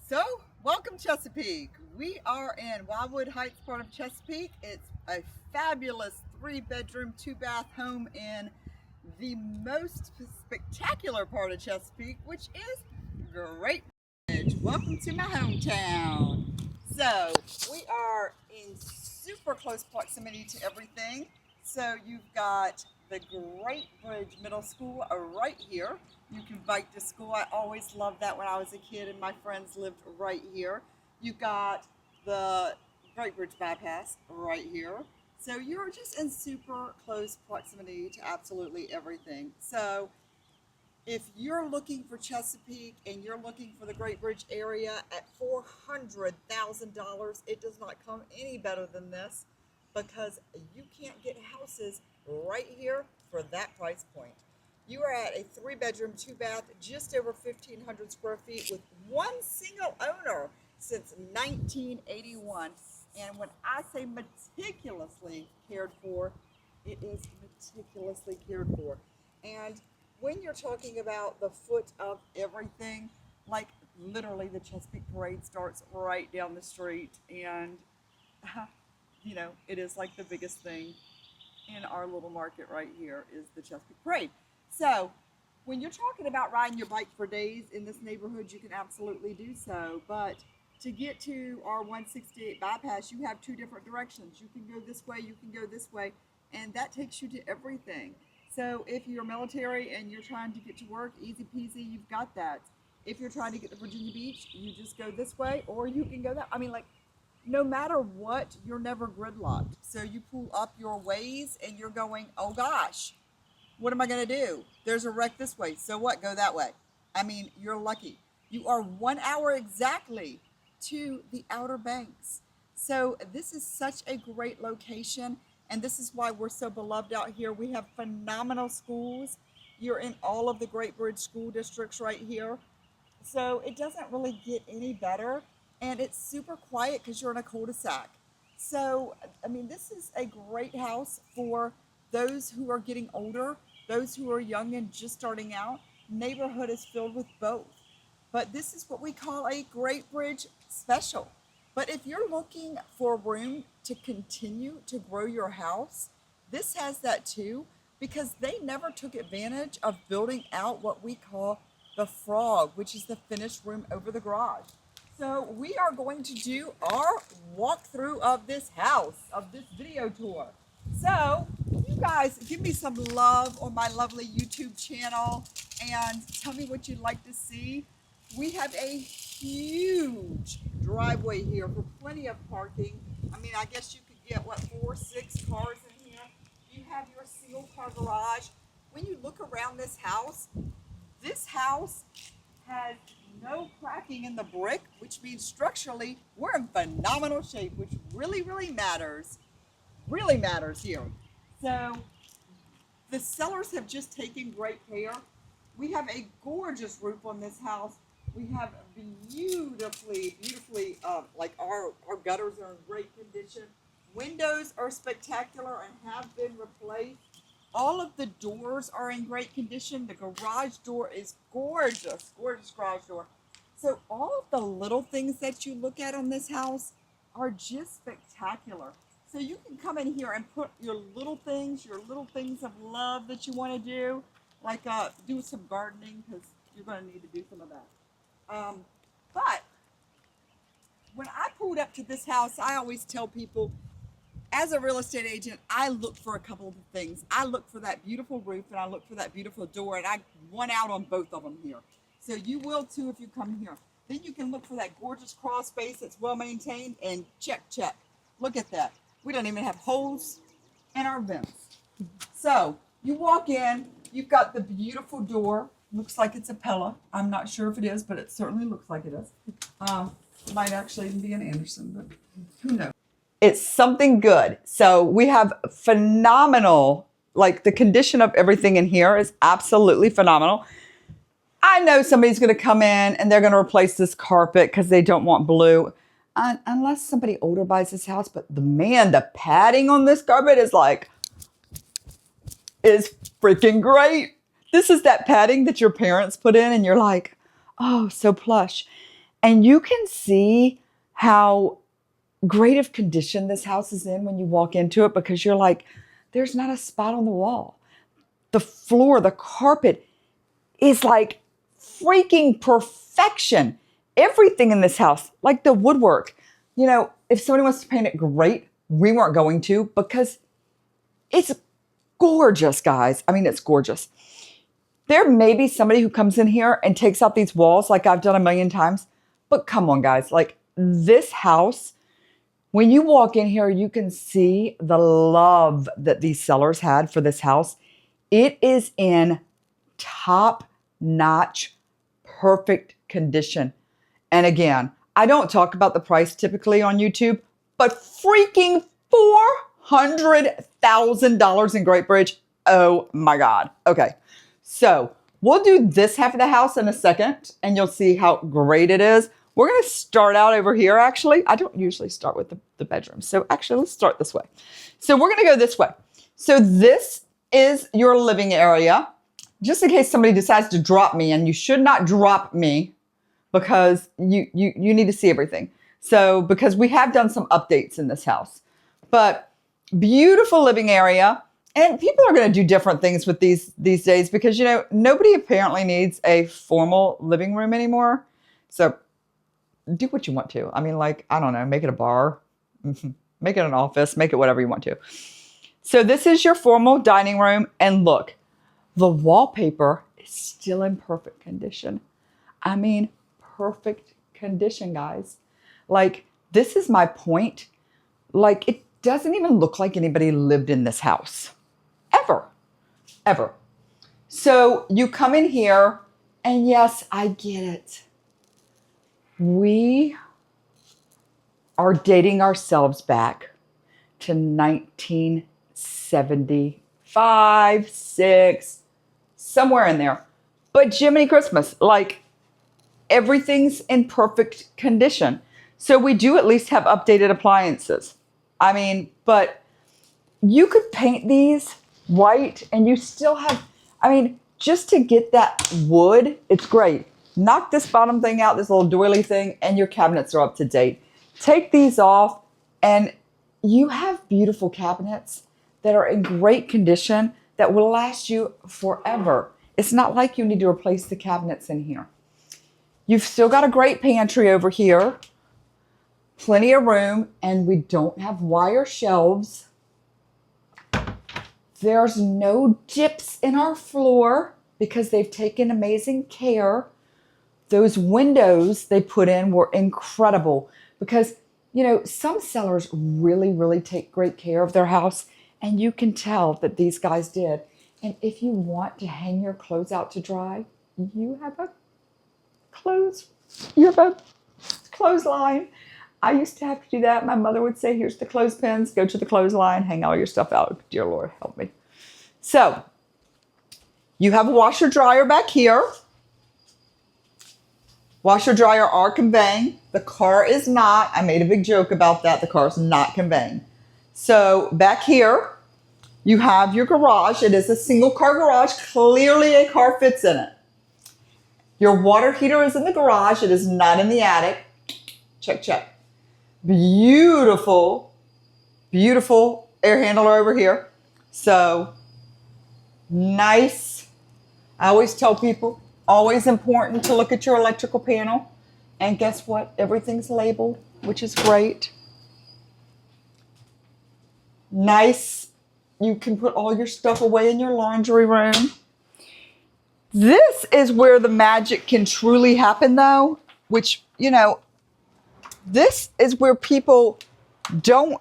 So, welcome Chesapeake. We are in Wildwood Heights part of Chesapeake. It's a fabulous 3-bedroom, 2-bath home in the most spectacular part of Chesapeake, which is Great Bridge. Welcome to my hometown. So, we are in super close proximity to everything. So, you've got the Great Bridge Middle School right here. You can bike to school. I always loved that when I was a kid and my friends lived right here. You've got the Great Bridge Bypass right here. So you're just in super close proximity to absolutely everything. So if you're looking for Chesapeake and you're looking for the Great Bridge area at $400,000, it does not come any better than this because you can't get houses right here for that price point. You are at a 3-bedroom, 2-bath, just over 1,500 square feet with one single owner since 1981. And when I say meticulously cared for, it is meticulously cared for. And when you're talking about the foot of everything, like literally the Chesapeake Parade starts right down the street, and you know, it is like the biggest thing in our little market right here is the Chesapeake Parade. So when you're talking about riding your bike for days in this neighborhood, you can absolutely do so. But to get to our 168 bypass, you have 2 different directions. You can go this way, you can go this way, and that takes you to everything. So if you're military and you're trying to get to work, easy peasy, you've got that. If you're trying to get to Virginia Beach, you just go this way, or you can go that. I mean, like, no matter what, you're never gridlocked. So you pull up your ways and you're going, oh gosh, what am I going to do? There's a wreck this way. So what? Go that way. I mean, you're lucky. You are 1 hour exactly to the Outer Banks. So this is such a great location, and this is why we're so beloved out here. We have phenomenal schools. You're in all of the Great Bridge school districts right here. So it doesn't really get any better, and it's super quiet because you're in a cul-de-sac. So, I mean, this is a great house for those who are getting older, those who are young and just starting out. Neighborhood is filled with both. But this is what we call a Great Bridge special. But if you're looking for room to continue to grow your house, this has that too, because they never took advantage of building out what we call the frog, which is the finished room over the garage. So we are going to do our walkthrough of this house, of this video tour. So you guys give me some love on my lovely YouTube channel and tell me what you'd like to see. We have a huge driveway here for plenty of parking. I mean, I guess you could get, what, 4 or 6 cars in here. You have your single car garage. When you look around this house has no cracking in the brick, which means structurally we're in phenomenal shape, which really matters here. So the sellers have just taken great care. We have a gorgeous roof on this house. We have beautifully, like our gutters are in great condition. Windows are spectacular and have been replaced. All of the doors are in great condition. The garage door is gorgeous, gorgeous garage door. So all of the little things that you look at on this house are just spectacular. So you can come in here and put your little things of love that you want to do, like do some gardening, because you're going to need to do some of that. But when I pulled up to this house, I always tell people, as a real estate agent, I look for a couple of things. I look for that beautiful roof and I look for that beautiful door, and I won out on both of them here. So you will too if you come here. Then you can look for that gorgeous crawl space that's well maintained, and check. Look at that. We don't even have holes in our vents. So you walk in, you've got the beautiful door. Looks like it's a Pella. I'm not sure if it is, but it certainly looks like it is. Might actually even be an Anderson, but who knows? It's something good. So we have phenomenal, like the condition of everything in here is absolutely phenomenal. I know somebody's going to come in and they're going to replace this carpet because they don't want blue. Unless somebody older buys this house, but the padding on this carpet is freaking great. This is that padding that your parents put in and you're like, oh, so plush. And you can see how great of condition this house is in when you walk into it, because you're like, there's not a spot on the wall. The floor, the carpet is like freaking perfection. Everything in this house, like the woodwork, you know, if somebody wants to paint it, great. We weren't going to, because it's gorgeous, guys. I mean, it's gorgeous. There may be somebody who comes in here and takes out these walls like I've done a million times, but come on, guys. Like this house, when you walk in here, you can see the love that these sellers had for this house. It is in top-notch, perfect condition. And again, I don't talk about the price typically on YouTube, but freaking $400,000 in Great Bridge. Oh my God. Okay, so we'll do this half of the house in a second, and you'll see how great it is. We're going to start out over here, actually. I don't usually start with the bedroom. So actually, let's start this way. So we're going to go this way. So this is your living area. Just in case somebody decides to drop me, and you should not drop me because you need to see everything. So because we have done some updates in this house. But beautiful living area. And people are going to do different things with these days because, you know, nobody apparently needs a formal living room anymore. So do what you want to. I mean, like, I don't know, make it a bar, make it an office, make it whatever you want to. So this is your formal dining room. And look, the wallpaper is still in perfect condition. I mean, perfect condition, guys. Like, this is my point. Like, it doesn't even look like anybody lived in this house. Ever. So you come in here, and yes, I get it. We are dating ourselves back to 1975, 6, somewhere in there. But Jiminy Christmas, like everything's in perfect condition. So we do at least have updated appliances. I mean, but you could paint these white and you still have, I mean, just to get that wood, it's great. Knock this bottom thing out, this little doily thing, and your cabinets are up to date. Take these off, and you have beautiful cabinets that are in great condition that will last you forever. It's not like you need to replace the cabinets in here. You've still got a great pantry over here. Plenty of room, and we don't have wire shelves. There's no dips in our floor because they've taken amazing care. Those windows they put in were incredible because, you know, some sellers really, really take great care of their house, and you can tell that these guys did. And if you want to hang your clothes out to dry, you have a clothesline. I used to have to do that. My mother would say, here's the clothespins, go to the clothesline, hang all your stuff out. Dear Lord, help me. So you have a washer dryer back here. Washer dryer are conveying. The car is not. I made a big joke about that. The car is not conveying. So back here, you have your garage. It is a single car garage. Clearly a car fits in it. Your water heater is in the garage. It is not in the attic. Check, check. Beautiful, beautiful air handler over here. So nice. I always tell people, always important to look at your electrical panel. And guess what? Everything's labeled, which is great. Nice. You can put all your stuff away in your laundry room. This is where the magic can truly happen, though, which, you know, this is where people don't,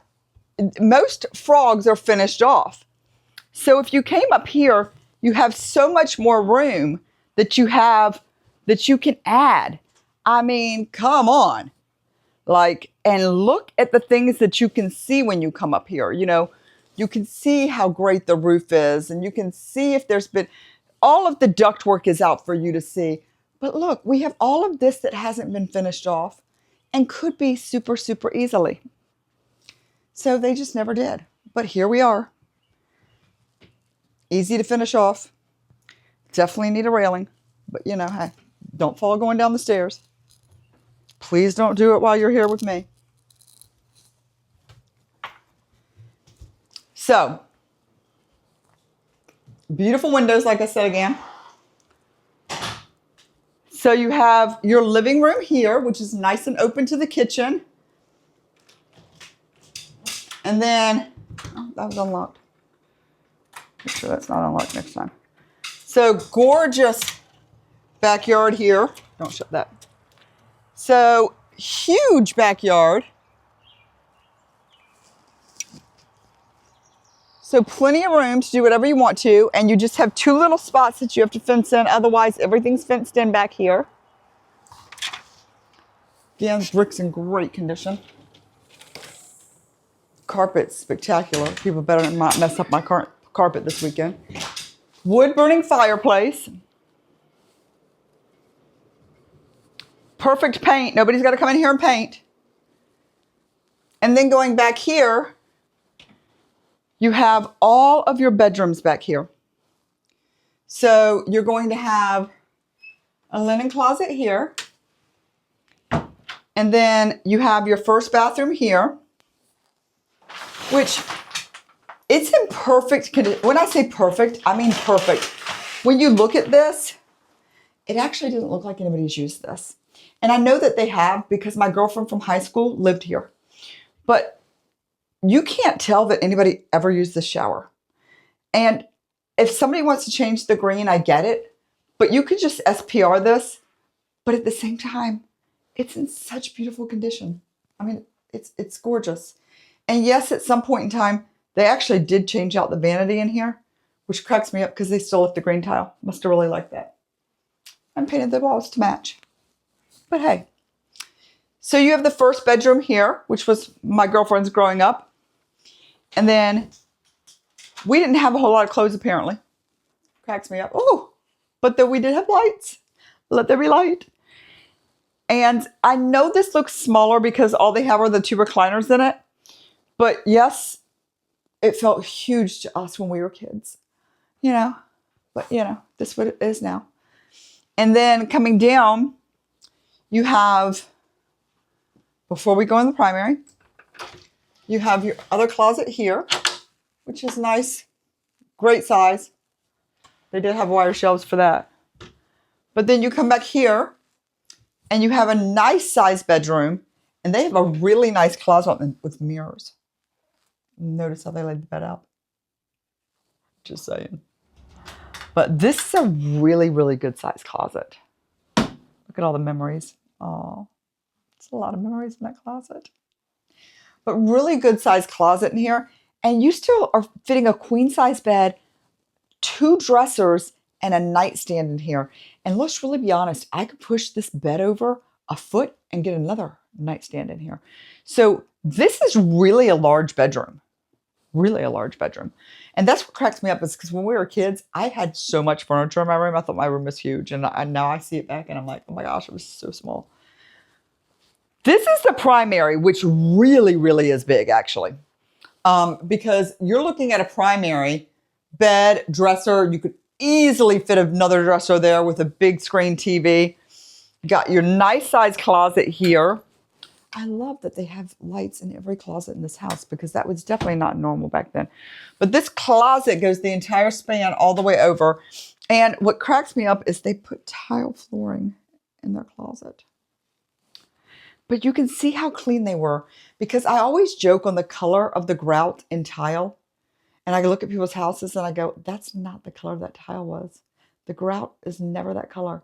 most frogs are finished off. So if you came up here, you have so much more room that you can add. I mean, come on. Like, and look at the things that you can see when you come up here. You know, you can see how great the roof is, and you can see if there's been, all of the ductwork is out for you to see. But look, we have all of this that hasn't been finished off and could be super, super easily. So they just never did. But here we are. Easy to finish off. Definitely need a railing. But, you know, hey, don't fall going down the stairs. please don't do it while you're here with me. So, beautiful windows, like I said again. So you have your living room here, which is nice and open to the kitchen. And then, oh, that was unlocked. Make sure that's not unlocked next time. So gorgeous backyard here. Don't shut that. So huge backyard. So plenty of room to do whatever you want to, and you just have 2 little spots that you have to fence in. Otherwise, everything's fenced in back here. Again, brick's in great condition. Carpet's spectacular. People better not mess up my carpet this weekend. Wood burning fireplace. Perfect paint. Nobody's got to come in here and paint. And then going back here, you have all of your bedrooms back here. So you're going to have a linen closet here. And then you have your first bathroom here, which it's in perfect condition. When I say perfect, I mean perfect. When you look at this, it actually doesn't look like anybody's used this. And I know that they have because my girlfriend from high school lived here. But you can't tell that anybody ever used this shower. And if somebody wants to change the green, I get it. But you could just SPR this. But at the same time, it's in such beautiful condition. I mean, it's gorgeous. And yes, at some point in time, they actually did change out the vanity in here, which cracks me up because they still left the green tile. Must have really liked that. And painted the walls to match. But hey. So you have the first bedroom here, which was my girlfriend's growing up. And then we didn't have a whole lot of clothes apparently. Cracks me up. Oh, but then we did have lights. Let there be light. And I know this looks smaller because all they have are the 2 recliners in it. But yes, it felt huge to us when we were kids. You know, but you know, this is what it is now. And then coming down, you have, before we go in the primary, you have your other closet here, which is nice, great size. They did have wire shelves for that. But then you come back here and you have a nice sized bedroom, and they have a really nice closet with mirrors. Notice how they laid the bed out. Just saying. But this is a really, really good sized closet. Look at all the memories. Oh, it's a lot of memories in that closet. But really good sized closet in here. And you still are fitting a queen size bed, 2 dressers, and a nightstand in here. And let's really be honest, I could push this bed over a foot and get another nightstand in here. So this is really a large bedroom. Really a large bedroom. And that's what cracks me up is because when we were kids, I had so much furniture in my room. I thought my room was huge. And now I see it back and I'm like, oh my gosh, it was so small. This is the primary, which really, really is big actually. Because you're looking at a primary bed, dresser. You could easily fit another dresser there with a big screen TV. You got your nice size closet here. I love that they have lights in every closet in this house because that was definitely not normal back then. But this closet goes the entire span all the way over. And what cracks me up is they put tile flooring in their closet. But you can see how clean they were because I always joke on the color of the grout in tile. And I look at people's houses and I go, that's not the color that tile was. The grout is never that color.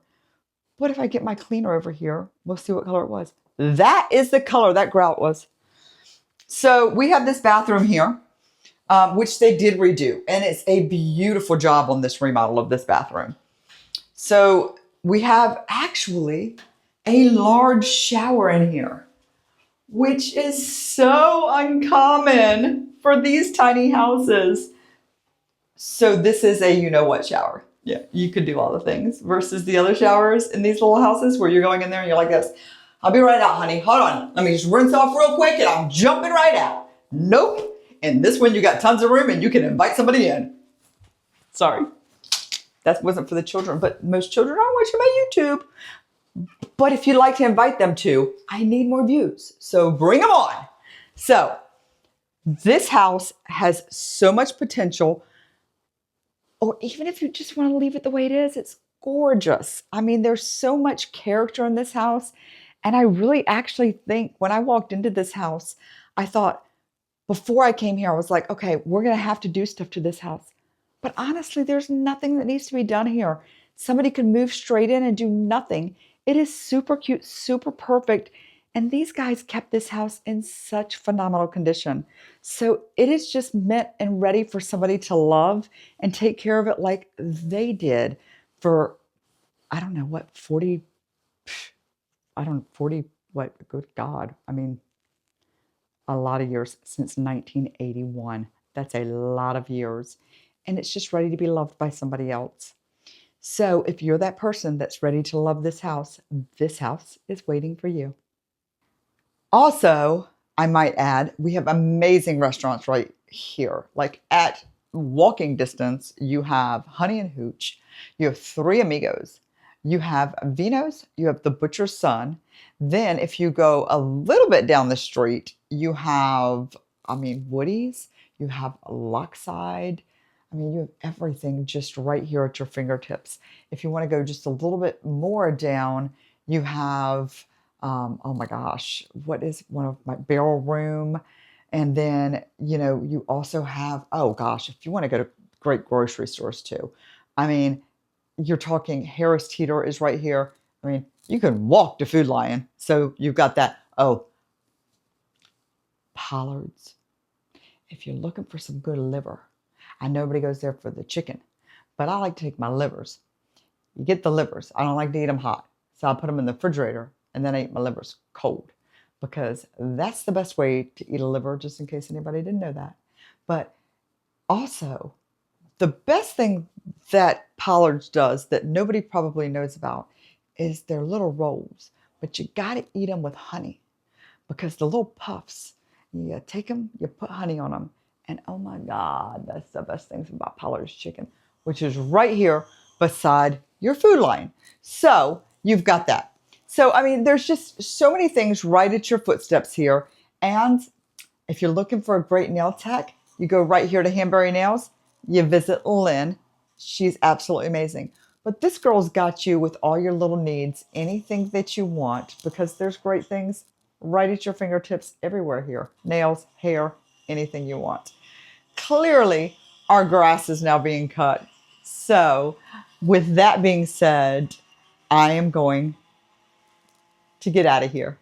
What if I get my cleaner over here? We'll see what color it was. That is the color that grout was. So we have this bathroom here, which they did redo. And it's a beautiful job on this remodel of this bathroom. So we have actually a large shower in here, which is so uncommon for these tiny houses. So this is a you-know-what shower. Yeah, you could do all the things versus the other showers in these little houses where you're going in there and you're like this. I'll be right out, honey. Hold on. Let me just rinse off real quick and I'm jumping right out. Nope. In this one, you got tons of room and you can invite somebody in. Sorry. That wasn't for the children, but most children are watching my YouTube. But if you'd like to invite them to, I need more views. So bring them on. So this house has so much potential. Or even if you just want to leave it the way it is, it's gorgeous. I mean, there's so much character in this house. And I really actually think when I walked into this house, I thought before I came here, I was like, okay, we're going to have to do stuff to this house. But honestly, there's nothing that needs to be done here. Somebody could move straight in and do nothing. It is super cute, super perfect. And these guys kept this house in such phenomenal condition. So it is just meant and ready for somebody to love and take care of it like they did for, I don't know what, 40, I don't 40, what, good God. I mean, a lot of years since 1981. That's a lot of years. And it's just ready to be loved by somebody else. So if you're that person that's ready to love this house is waiting for you. Also, I might add, we have amazing restaurants right here. Like at walking distance, you have Honey and Hooch, you have Three Amigos, you have Vino's, you have The Butcher's Son. Then if you go a little bit down the street, you have, Woody's, you have Lockside. I mean, you have everything just right here at your fingertips. If you want to go just a little bit more down, you have, oh my gosh, what is one of my Barrel Room? And then, you also have, oh gosh, if you want to go to great grocery stores too. I mean, you're talking Harris Teeter is right here. I mean, you can walk to Food Lion. So you've got that. Oh, Pollard's. If you're looking for some good liver, I know nobody goes there for the chicken, but I like to take my livers. You get the livers. I don't like to eat them hot. So I put them in the refrigerator and then I eat my livers cold because that's the best way to eat a liver, just in case anybody didn't know that. But also, the best thing that Pollard's does that nobody probably knows about is their little rolls. But you got to eat them with honey because the little puffs, you take them, you put honey on them. And oh my God, that's the best things about Pollard's chicken, which is right here beside your Food Lion. So you've got that. So, I mean, there's just so many things right at your footsteps here. And if you're looking for a great nail tech, you go right here to Hanbury Nails. You visit Lynn. She's absolutely amazing. But this girl's got you with all your little needs, anything that you want, because there's great things right at your fingertips everywhere here. Nails, hair, anything you want. Clearly, our grass is now being cut. So, with that being said, I am going to get out of here.